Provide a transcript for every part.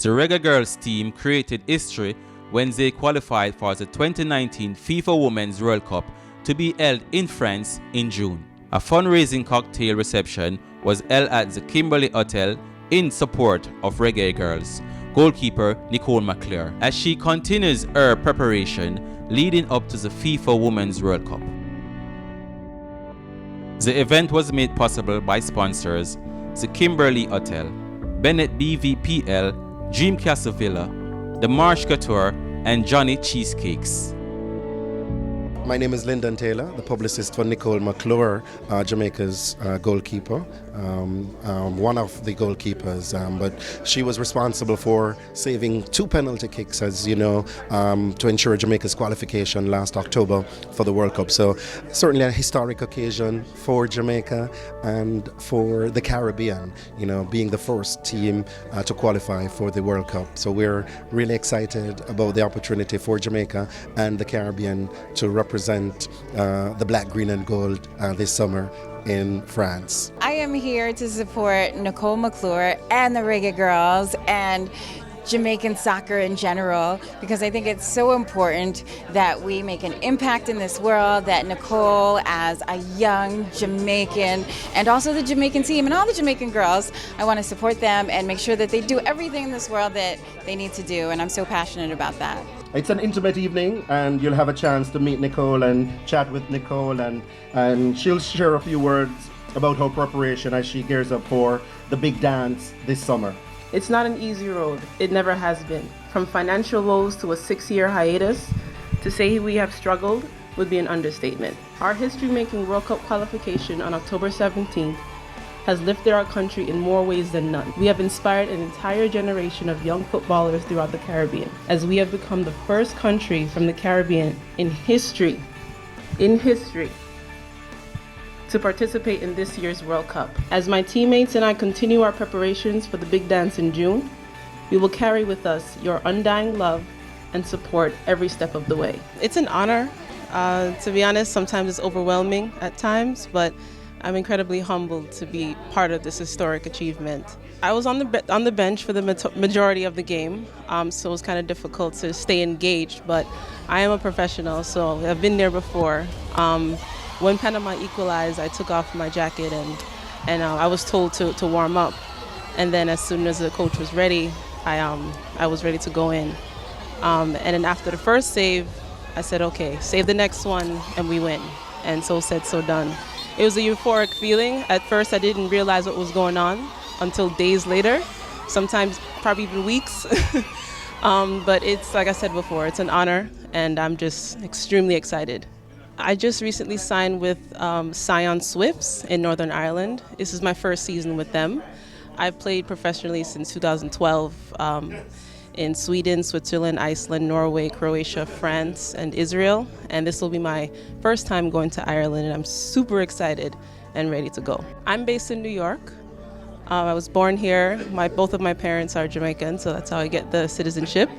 The Reggae Girlz team created history when they qualified for the 2019 FIFA Women's World Cup to be held in France in June. A fundraising cocktail reception was held at the Kimberley Hotel in support of Reggae Girlz, goalkeeper Nicole McClure, as she continues her preparation leading up to the FIFA Women's World Cup. The event was made possible by sponsors the Kimberley Hotel, Bennett BVPL, Dreamcastle Villa, the Marsh Couture, and Johnny Cheesecakes. My name is Lyndon Taylor, the publicist for Nicole McClure, Jamaica's goalkeeper, one of the goalkeepers, but she was responsible for saving 2 penalty kicks, as you know, to ensure Jamaica's qualification last October for the World Cup. So certainly a historic occasion for Jamaica and for the Caribbean, you know, being the first team to qualify for the World Cup. So we're really excited about the opportunity for Jamaica and the Caribbean to represent the black, green and gold this summer in France. I am here to support Nicole McClure and the Reggae Girlz and Jamaican soccer in general, because I think it's so important that we make an impact in this world, that Nicole, as a young Jamaican, and also the Jamaican team and all the Jamaican girls, I want to support them and make sure that they do everything in this world that they need to do, and I'm so passionate about that. It's an intimate evening, and you'll have a chance to meet Nicole and chat with Nicole, and she'll share a few words about her preparation as she gears up for the big dance this summer. It's not an easy road. It never has been. From financial woes to a 6-year hiatus, to say we have struggled would be an understatement. Our history-making World Cup qualification on October 17th has lifted our country in more ways than none. We have inspired an entire generation of young footballers throughout the Caribbean, as we have become the first country from the Caribbean in history, to participate in this year's World Cup. As my teammates and I continue our preparations for the big dance in June, we will carry with us your undying love and support every step of the way. It's an honor. To be honest, sometimes it's overwhelming at times, but I'm incredibly humbled to be part of this historic achievement. I was on the bench for the majority of the game, so it was kind of difficult to stay engaged, but I am a professional, so I've been there before. When Panama equalized, I took off my jacket and I was told to warm up. And then as soon as the coach was ready, I was ready to go in. And then after the first save, I said, okay, save the next one and we win. And so said, so done. It was a euphoric feeling. At first, I didn't realize what was going on until days later, sometimes probably even weeks. But it's, like I said before, it's an honor, and I'm just extremely excited. I just recently signed with Scion Swifts in Northern Ireland. This is my first season with them. I've played professionally since 2012 in Sweden, Switzerland, Iceland, Norway, Croatia, France, and Israel. And this will be my first time going to Ireland, and I'm super excited and ready to go. I'm based in New York. I was born here. Both of my parents are Jamaican, so that's how I get the citizenship.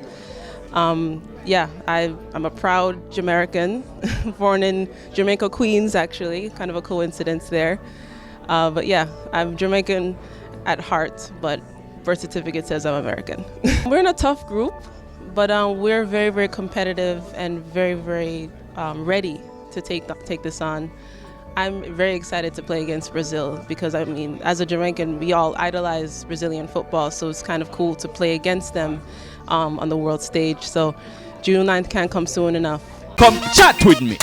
I'm a proud Jamaican, born in Jamaica, Queens, actually, kind of a coincidence there. But yeah, I'm Jamaican at heart, but birth certificate says I'm American. We're in a tough group, but we're very, very competitive and very, very ready to take this on. I'm very excited to play against Brazil because, I mean, as a Jamaican, we all idolize Brazilian football, so it's kind of cool to play against them on the world stage. So June 9th can't come soon enough. Come chat with me.